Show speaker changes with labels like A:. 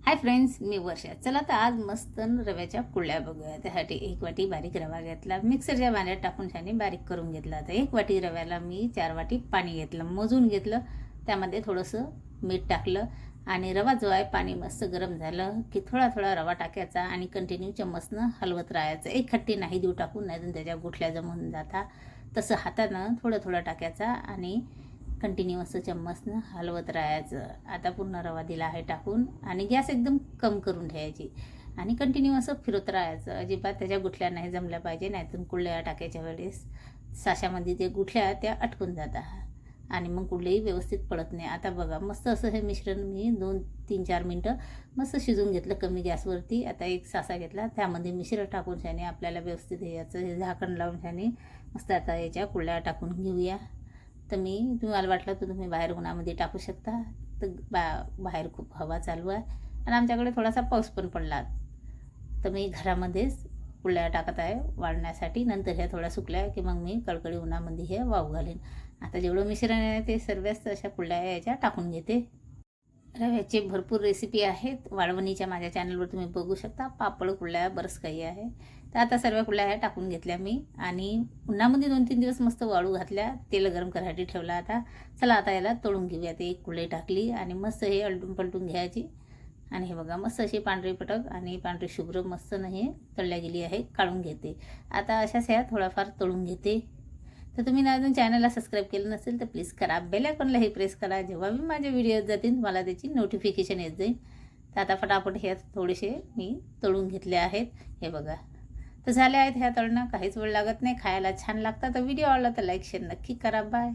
A: Hi friends, मी वर्षा. चला तर आज मस्त रव्याच्या कुरड्या बघूया. त्यासाठी 1 वाटी बारीक रवा घेतला, मिक्सरच्या भांड्यात टाकून छान बारीक करून घेतला. तर 1 वाटी रव्याला मी 4 वाटी पाणी घेतलं, मोजून घेतलं. त्यामध्ये थोडंसं मीठ टाकलं आणि रवा जो आहे पाणी मस्त गरम झालं की थोडा थोडा रवा टाकायचा आणि कंटिन्यू चम्मचनं हलवत राहायचं. एक खट्टी नाही देऊ टाकून, नाही त्याच्या गुठल्या जमून जाता. तसं हातानं थोडं थोडं टाकायचा आणि कंटिन्यू असं चम्मचनं हलवत राहायचं. आता पूर्ण रवा दिला आहे टाकून आणि गॅस एकदम कम करून ठेवायची आणि कंटिन्यू असं फिरवत राहायचं. अजिबात त्याच्या गुठल्या नाही जमल्या पाहिजे, नाहीतर कुरडया टाकायच्या वेळेस साशामध्ये ते गुठल्या त्या अटकून जातात आणि मग कुठलेही व्यवस्थित पडत नाही. आता बघा मस्त असं हे मिश्रण मी 2-3-4 मिनटं मस्त शिजून घेतलं कमी गॅसवरती. आता एक सासा घेतला, त्यामध्ये मिश्रण टाकून शाने आपल्याला व्यवस्थित याचं हे झाकण लावून शाने मस्त आता याच्या कुरड्या टाकून घेऊया. तर तुम्हाला वाटलं तर तुम्ही बाहेर उन्हामध्ये टाकू शकता. तर बाहेर खूप हवा चालू आहे आणि आमच्याकडे थोडासा पाऊस पण पडला. तर मी घरामध्येच कुरड्या टाकत आहे वाळण्यासाठी. नंतर ह्या थोड्या सुकल्या की मग मी कडकडी उन्हामध्ये हे वाळू घालेन. आता जेवढं मिश्रण आहे ते सर्वच अशा कुरड्या याच्या टाकून घेते. रव्याचे भरपूर रेसिपी आहेत, वाळवणीच्या माझ्या चॅनलवर तुम्ही बघू शकता. पापड कुरड्या बरंच काही आहे. तर आता सर्व कुरड्या ह्या टाकून घेतल्या मी आणि उन्हामध्ये 2-3 दिवस मस्त वाळू घातल्या. तेल गरम करायसाठी ठेवला. आता चला आता याला तळून घेऊया. ते एक कुरडी टाकली आणि मस्त हे अलटून पलटून घ्यायची आणि हे बघा मस्त अशी पांढरी पटक आणि पांढरी शुभ्र मस्त हे तळल्या गेली आहे. काढून घेते. आता अशाच ह्या थोडाफार तळून घेते. तर तुम्ही अजून चॅनलला सबस्क्राईब केलं नसेल तर प्लीज करा. बेल आयकॉनलाही प्रेस करा. जेव्हा मी माझे व्हिडिओज जातील तुम्हाला त्याची नोटिफिकेशन येत जाईल. तर आता फटाफट हे थोडेसे मी तळून घेतले आहेत. हे बघा तर झाले आहेत ह्या तळणं. काहीच वेळ लागत नाही, खायला छान लागतात. तर व्हिडिओ आवडला तर लाईक शेअर नक्की करा. बाय.